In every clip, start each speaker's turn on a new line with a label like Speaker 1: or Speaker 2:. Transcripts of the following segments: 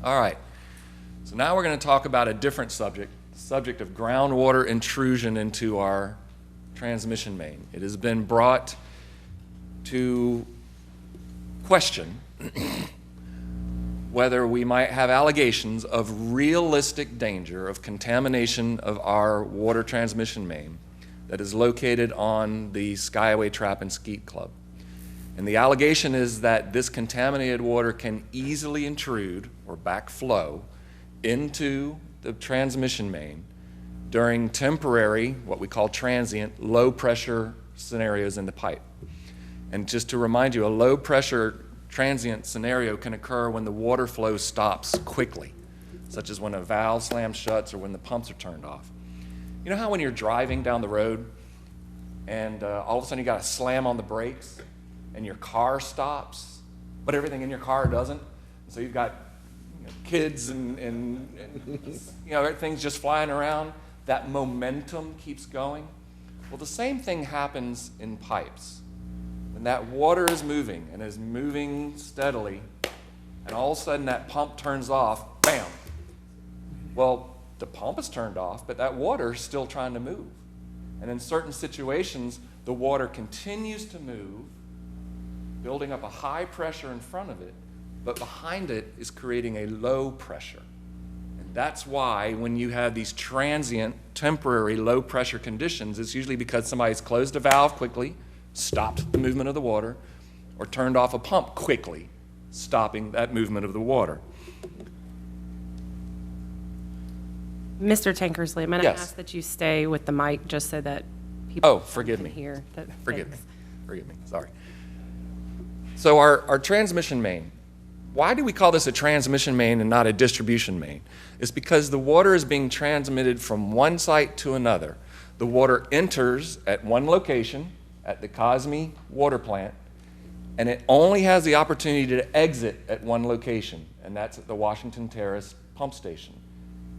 Speaker 1: All right, so now we're going to talk about a different subject, the subject of groundwater intrusion into our transmission main. It has been brought to question whether we might have allegations of realistic danger of contamination of our water transmission main that is located on the Skyway Trap and Skeet Club. And the allegation is that this contaminated water can easily intrude or backflow into the transmission main during temporary, what we call transient, low pressure scenarios in the pipe. And just to remind you, a low pressure transient scenario can occur when the water flow stops quickly, such as when a valve slams shut or when the pumps are turned off. You know how when you're driving down the road and all of a sudden you got to slam on the brakes and your car stops, but everything in your car doesn't? So you've got kids and things just flying around. That momentum keeps going. Well, the same thing happens in pipes. When that water is moving and is moving steadily, and all of a sudden that pump turns off, bam. Well, the pump is turned off, but that water is still trying to move. And in certain situations, the water continues to move, building up a high pressure in front of it, but behind it is creating a low pressure. And that's why when you have these transient, temporary low pressure conditions, it's usually because somebody's closed a valve quickly, stopped the movement of the water, or turned off a pump quickly, stopping that movement of the water.
Speaker 2: Mr. Tankersley, I'm going to
Speaker 1: Yes.
Speaker 2: ask that you stay with the mic just so that people
Speaker 1: forgive
Speaker 2: can
Speaker 1: me.
Speaker 2: hear.
Speaker 1: Forgive me, sorry. So our transmission main, why do we call this a transmission main and not a distribution main? It's because the water is being transmitted from one site to another. The water enters at one location, at the Cosme water plant, and it only has the opportunity to exit at one location, and that's at the Washington Terrace pump station.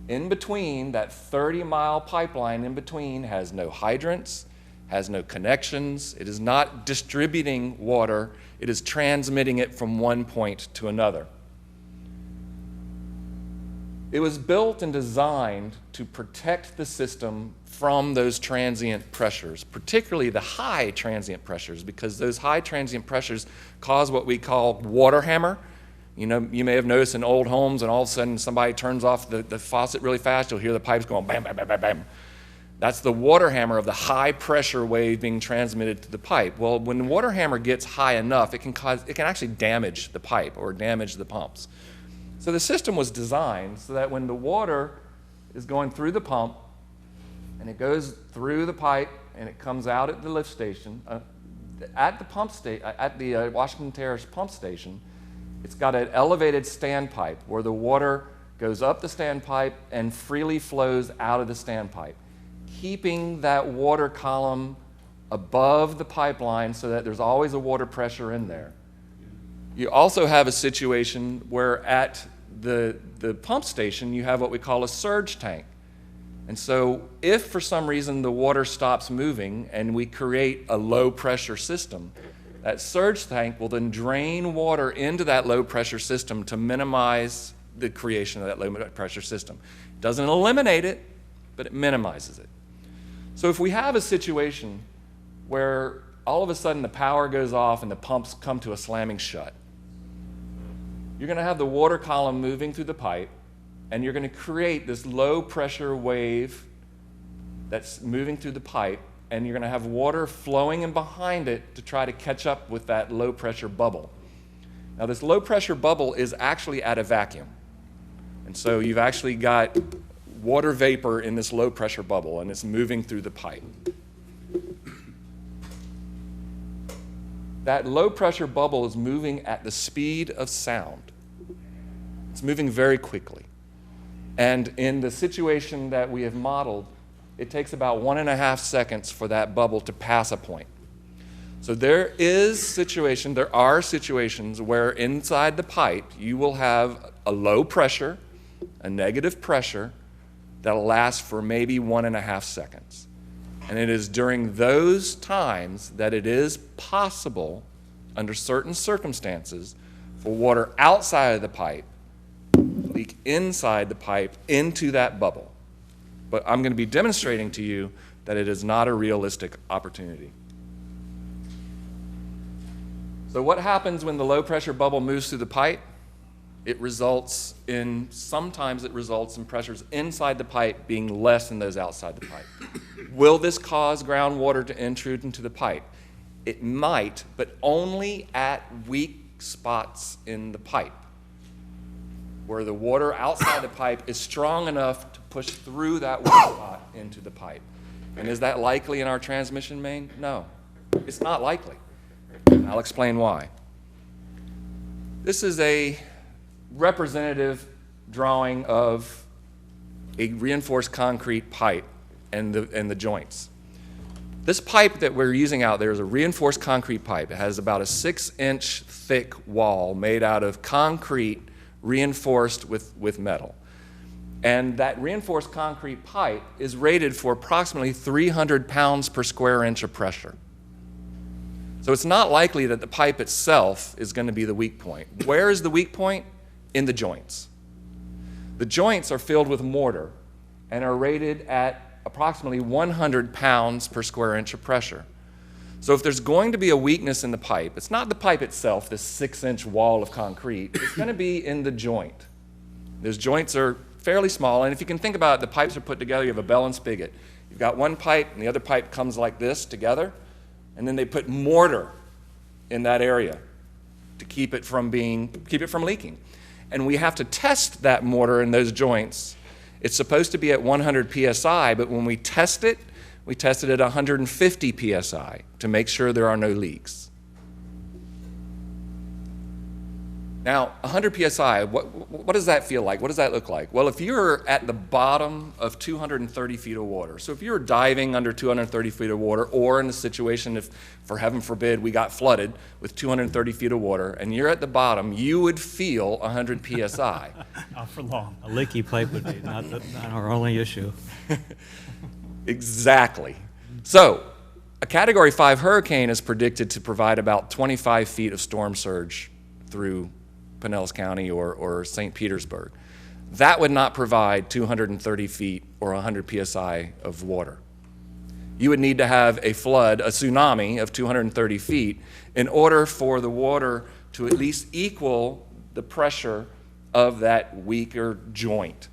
Speaker 1: In between, that 30-mile pipeline in between has no hydrants, has no connections. It is not distributing water. It is transmitting it from one point to another. It was built and designed to protect the system from those transient pressures, particularly the high transient pressures, because those high transient pressures cause what we call water hammer. You know, you may have noticed in old homes, and all of a sudden somebody turns off the faucet really fast, you'll hear the pipes going bam, bam, bam, bam, bam. That's the water hammer of the high pressure wave being transmitted to the pipe. Well, when the water hammer gets high enough, it can actually damage the pipe or damage the pumps. So the system was designed so that when the water is going through the pump, and it goes through the pipe, and it comes out at the lift station, at the Washington Terrace pump station, it's got an elevated standpipe where the water goes up the standpipe and freely flows out of the standpipe, keeping that water column above the pipeline so that there's always a water pressure in there. You also have a situation where at the pump station you have what we call a surge tank. And so if for some reason the water stops moving and we create a low pressure system, that surge tank will then drain water into that low pressure system to minimize the creation of that low pressure system. It doesn't eliminate it, but it minimizes it. So if we have a situation where all of a sudden the power goes off and the pumps come to a slamming shut, you're going to have the water column moving through the pipe, and you're going to create this low pressure wave that's moving through the pipe, and you're going to have water flowing in behind it to try to catch up with that low pressure bubble. Now this low pressure bubble is actually at a vacuum. And so you've actually got water vapor in this low pressure bubble, and it's moving through the pipe. That low pressure bubble is moving at the speed of sound. It's moving very quickly. And in the situation that we have modeled, it takes about 1.5 seconds for that bubble to pass a point. So there are situations where inside the pipe you will have a low pressure, a negative pressure, that'll last for maybe 1.5 seconds. And it is during those times that it is possible, under certain circumstances, for water outside of the pipe, at inside the pipe into that bubble. But I'm going to be demonstrating to you that it is not a realistic opportunity. So what happens when the low pressure bubble moves through the pipe? Sometimes it results in pressures inside the pipe being less than those outside the pipe. Will this cause groundwater to intrude into the pipe? It might, but only at weak spots in the pipe, where the water outside the pipe is strong enough to push through that weak spot into the pipe. And is that likely in our transmission main? No, it's not likely. And I'll explain why. This is a representative drawing of a reinforced concrete pipe and the joints. This pipe that we're using out there is a reinforced concrete pipe. It has about a 6-inch thick wall made out of concrete reinforced with metal. And that reinforced concrete pipe is rated for approximately 300 pounds per square inch of pressure. So it's not likely that the pipe itself is going to be the weak point. Where is the weak point? In the joints. The joints are filled with mortar and are rated at approximately 100 pounds per square inch of pressure. So if there's going to be a weakness in the pipe, it's not the pipe itself, this 6-inch wall of concrete, it's going to be in the joint. Those joints are fairly small, and if you can think about it, the pipes are put together, you have a bell and spigot. You've got one pipe, and the other pipe comes like this together, and then they put mortar in that area to keep it from leaking. And we have to test that mortar in those joints. It's supposed to be at 100 psi, but when we test it at 150 psi to make sure there are no leaks. Now, 100 psi, what does that feel like? What does that look like? Well, if you're at the bottom of 230 feet of water, so if you're diving under 230 feet of water, or in the situation if, for heaven forbid, we got flooded with 230 feet of water, and you're at the bottom, you would feel 100 psi.
Speaker 3: Not for long. A leaky pipe would be not our only issue.
Speaker 1: Exactly. So, a Category 5 hurricane is predicted to provide about 25 feet of storm surge through Pinellas County or St. Petersburg. That would not provide 230 feet or 100 psi of water. You would need to have a flood, a tsunami of 230 feet in order for the water to at least equal the pressure of that weaker joint.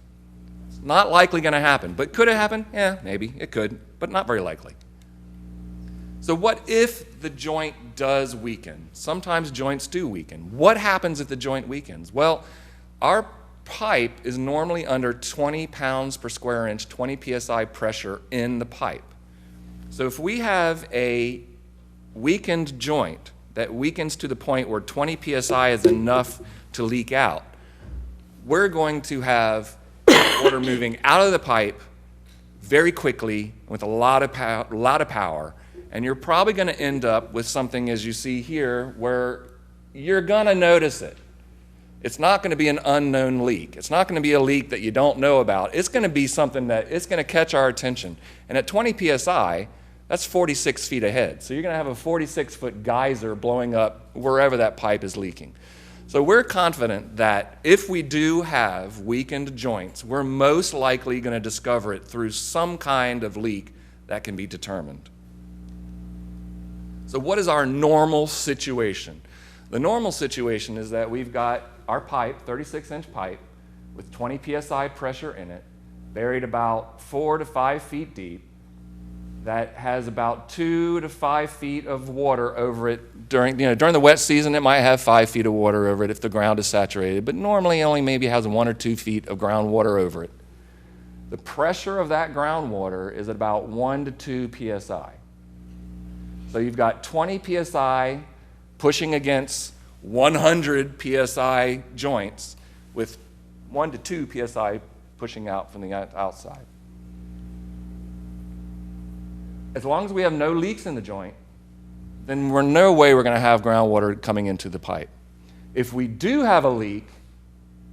Speaker 1: It's not likely going to happen, but could it happen? Yeah, maybe it could, but not very likely. So what if the joint does weaken? Sometimes joints do weaken. What happens if the joint weakens? Well, our pipe is normally under 20 pounds per square inch, 20 psi pressure in the pipe. So if we have a weakened joint that weakens to the point where 20 psi is enough to leak out, we're going to have water moving out of the pipe very quickly with a lot of power. And you're probably going to end up with something, as you see here, where you're going to notice it. It's not going to be an unknown leak. It's not going to be a leak that you don't know about. It's going to be something that it's going to catch our attention. And at 20 psi, that's 46 feet ahead. So you're going to have a 46-foot geyser blowing up wherever that pipe is leaking. So we're confident that if we do have weakened joints, we're most likely going to discover it through some kind of leak that can be determined. So what is our normal situation? The normal situation is that we've got our pipe, 36-inch pipe, with 20 psi pressure in it, buried about 4 to 5 feet deep, that has about 2 to 5 feet of water over it. During the wet season, it might have 5 feet of water over it if the ground is saturated, but normally only maybe has 1 or 2 feet of groundwater over it. The pressure of that groundwater is at about 1 to 2 psi. So you've got 20 psi pushing against 100 psi joints with 1 to 2 psi pushing out from the outside. As long as we have no leaks in the joint, then we're no way we're going to have groundwater coming into the pipe. If we do have a leak,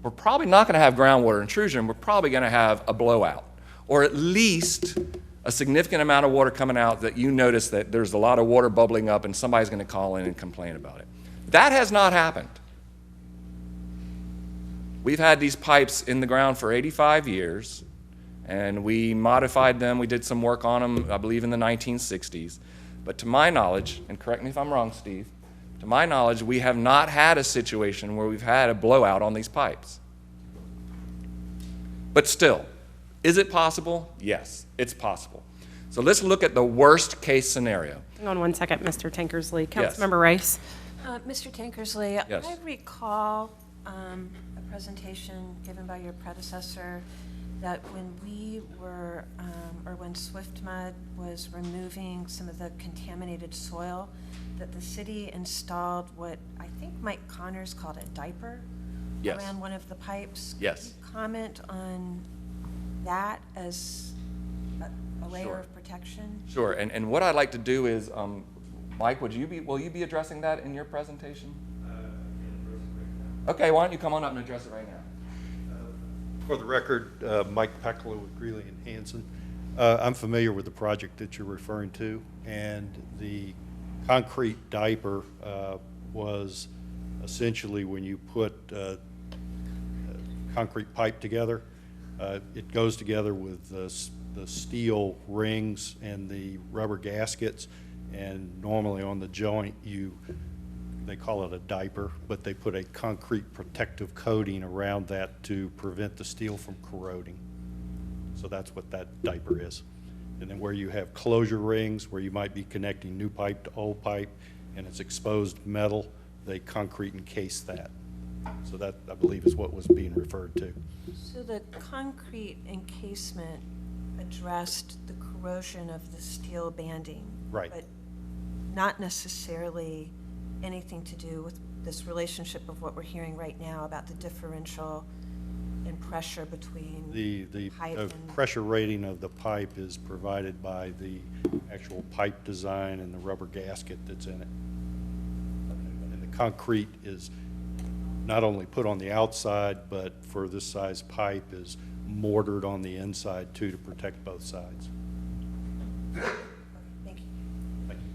Speaker 1: we're probably not going to have groundwater intrusion. We're probably going to have a blowout, or at least a significant amount of water coming out that you notice that there's a lot of water bubbling up and somebody's going to call in and complain about it. That has not happened. We've had these pipes in the ground for 85 years, and we modified them. We did some work on them, I believe, in the 1960s. But to my knowledge, and correct me if I'm wrong, Steve, to my knowledge, we have not had a situation where we've had a blowout on these pipes. But still, is it possible? Yes, it's possible. So let's look at the worst case scenario.
Speaker 2: Hang on one second, Mr. Tankersley.
Speaker 1: Yes.
Speaker 2: Councilmember Rice.
Speaker 4: Mr. Tankersley,
Speaker 1: Yes.
Speaker 4: I recall a presentation given by your predecessor that when we were, or when SwiftMud was removing some of the contaminated soil, that the city installed what I think Mike Connors called a diaper
Speaker 1: Yes.
Speaker 4: around one of the pipes.
Speaker 1: Yes.
Speaker 4: Can you comment on that as a layer
Speaker 1: Sure.
Speaker 4: of protection?
Speaker 1: Sure, and what I'd like to do is, Mike, will you be addressing that in your presentation? Okay, why don't you come on up and address it right now?
Speaker 5: For the record, Mike Peckler with Greeley and Hansen. I'm familiar with the project that you're referring to, and the concrete diaper was essentially when you put concrete pipe together, it goes together with the steel rings and the rubber gaskets, and normally on the joint they call it a diaper, but they put a concrete protective coating around that to prevent the steel from corroding. So that's what that diaper is. And then where you have closure rings, where you might be connecting new pipe to old pipe, and it's exposed metal, they concrete encase that. So that, I believe, is what was being referred to.
Speaker 4: So the concrete encasement addressed the corrosion of the steel banding.
Speaker 5: Right.
Speaker 4: But not necessarily anything to do with this relationship of what we're hearing right now about the differential in pressure between
Speaker 5: The
Speaker 4: pipe and...
Speaker 5: pressure rating of the pipe is provided by the actual pipe design and the rubber gasket that's in it. And the concrete is not only put on the outside, but for this size pipe is mortared on the inside too to protect both sides.
Speaker 4: Thank you.
Speaker 5: Thank you.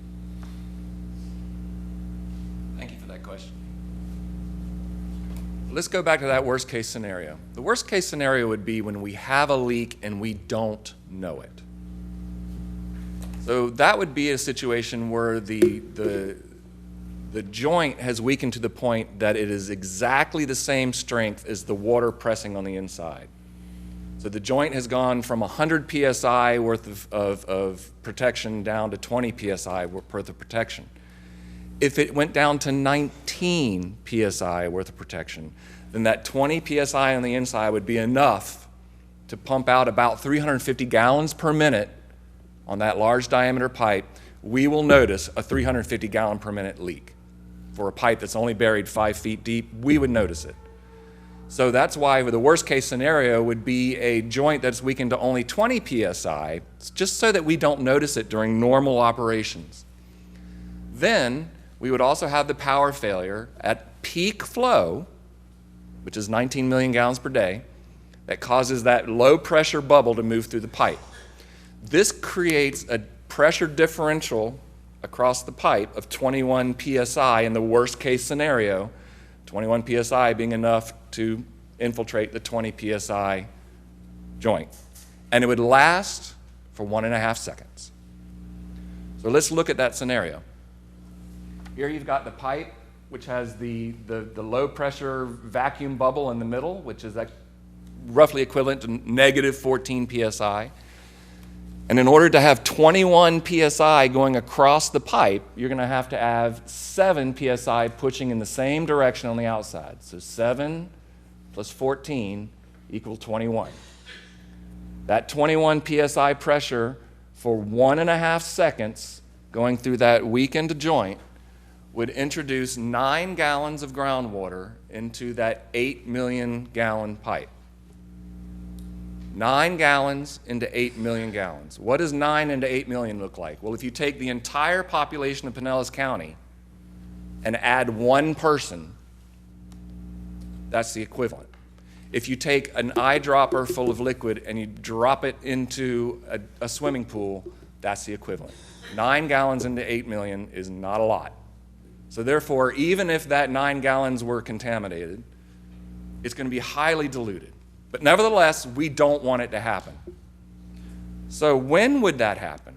Speaker 1: Thank you for that question. Let's go back to that worst case scenario. The worst case scenario would be when we have a leak and we don't know it. So that would be a situation where the joint has weakened to the point that it is exactly the same strength as the water pressing on the inside. So the joint has gone from 100 psi worth of protection down to 20 psi worth of protection. If it went down to 19 psi worth of protection, then that 20 psi on the inside would be enough to pump out about 350 gallons per minute on that large diameter pipe. We will notice a 350 gallon per minute leak. For a pipe that's only buried 5 feet deep, we would notice it. So that's why the worst case scenario would be a joint that's weakened to only 20 psi, just so that we don't notice it during normal operations. Then we would also have the power failure at peak flow, which is 19 million gallons per day, that causes that low pressure bubble to move through the pipe. This creates a pressure differential across the pipe of 21 psi in the worst case scenario, 21 psi being enough to infiltrate the 20 psi joint. And it would last for 1.5 seconds. So let's look at that scenario. Here you've got the pipe, which has the low pressure vacuum bubble in the middle, which is roughly equivalent to negative 14 psi. And in order to have 21 psi going across the pipe, you're going to have 7 psi pushing in the same direction on the outside. So 7 plus 14 equal 21. That 21 psi pressure for 1.5 seconds going through that weakened joint would introduce 9 gallons of groundwater into that 8 million gallon pipe. 9 gallons into 8 million gallons. What does 9 into 8 million look like? Well, if you take the entire population of Pinellas County and add 1 person, that's the equivalent. If you take an eyedropper full of liquid and you drop it into a swimming pool, that's the equivalent. 9 gallons into 8 million is not a lot. So therefore, even if that 9 gallons were contaminated, It's going to be highly diluted. But nevertheless, we don't want it to happen. So when would that happen?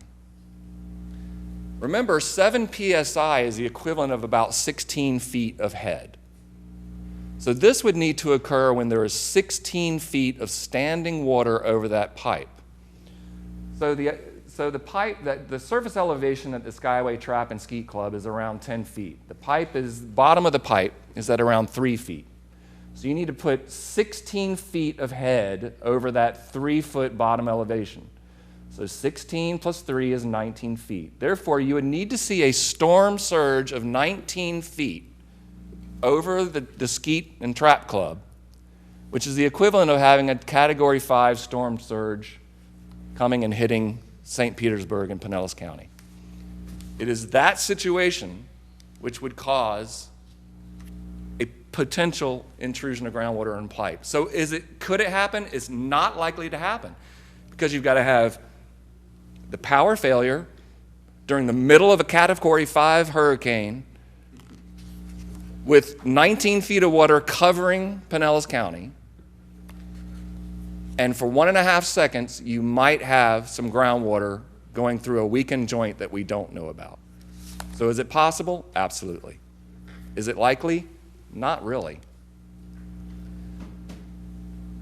Speaker 1: Remember, 7 psi is the equivalent of about 16 feet of head. So this would need to occur when there is 16 feet of standing water over that pipe. So the pipe, the surface elevation at the Skyway Trap and Skeet Club is around 10 feet. Bottom of the pipe is at around 3 feet. So you need to put 16 feet of head over that 3-foot bottom elevation. So 16 plus 3 is 19 feet. Therefore, you would need to see a storm surge of 19 feet over the Skeet and Trap Club, which is the equivalent of having a Category 5 storm surge coming and hitting St. Petersburg and Pinellas County. It is that situation which would cause a potential intrusion of groundwater in pipe. So could it happen? It's not likely to happen because you've got to have the power failure during the middle of a Category 5 hurricane with 19 feet of water covering Pinellas County, and for 1.5 seconds, you might have some groundwater going through a weakened joint that we don't know about. So is it possible? Absolutely. Is it likely? Not really.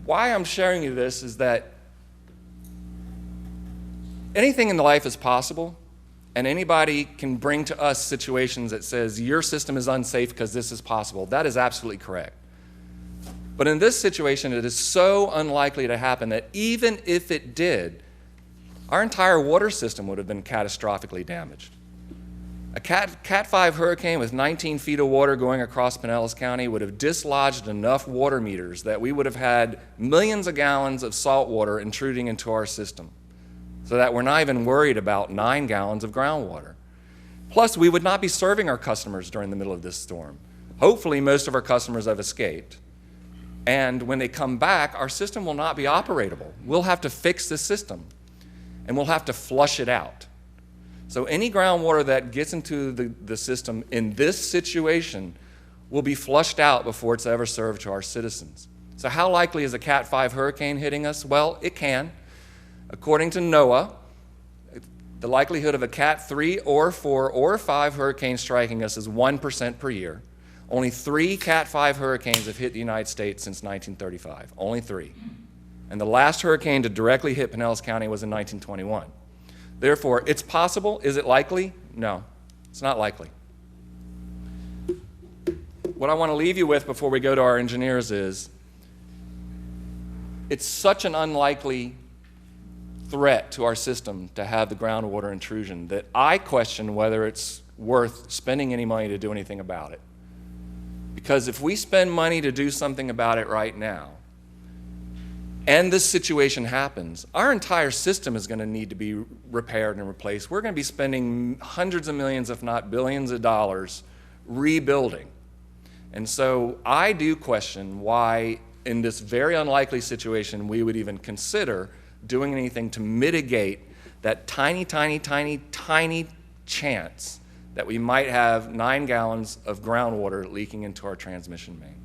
Speaker 1: Why I'm sharing you this is that anything in life is possible, and anybody can bring to us situations that says your system is unsafe because this is possible. That is absolutely correct. But in this situation, it is so unlikely to happen that even if it did, our entire water system would have been catastrophically damaged. A Cat 5 hurricane with 19 feet of water going across Pinellas County would have dislodged enough water meters that we would have had millions of gallons of salt water intruding into our system, so that we're not even worried about 9 gallons of groundwater. Plus, we would not be serving our customers during the middle of this storm. Hopefully, most of our customers have escaped. And when they come back, our system will not be operatable. We'll have to fix the system, and we'll have to flush it out. So any groundwater that gets into the system in this situation will be flushed out before it's ever served to our citizens. So how likely is a Cat 5 hurricane hitting us? Well, it can. According to NOAA, the likelihood of a Cat 3 or 4 or 5 hurricane striking us is 1% per year. Only 3 Cat 5 hurricanes have hit the United States since 1935, only 3. And the last hurricane to directly hit Pinellas County was in 1921. Therefore, it's possible. Is it likely? No, it's not likely. What I want to leave you with before we go to our engineers is, it's such an unlikely threat to our system to have the groundwater intrusion that I question whether it's worth spending any money to do anything about it. Because if we spend money to do something about it right now, and this situation happens, our entire system is going to need to be repaired and replaced. We're going to be spending hundreds of millions, if not billions of dollars, rebuilding. And so I do question why, in this very unlikely situation, we would even consider doing anything to mitigate that tiny, tiny, tiny, tiny chance that we might have 9 gallons of groundwater leaking into our transmission main.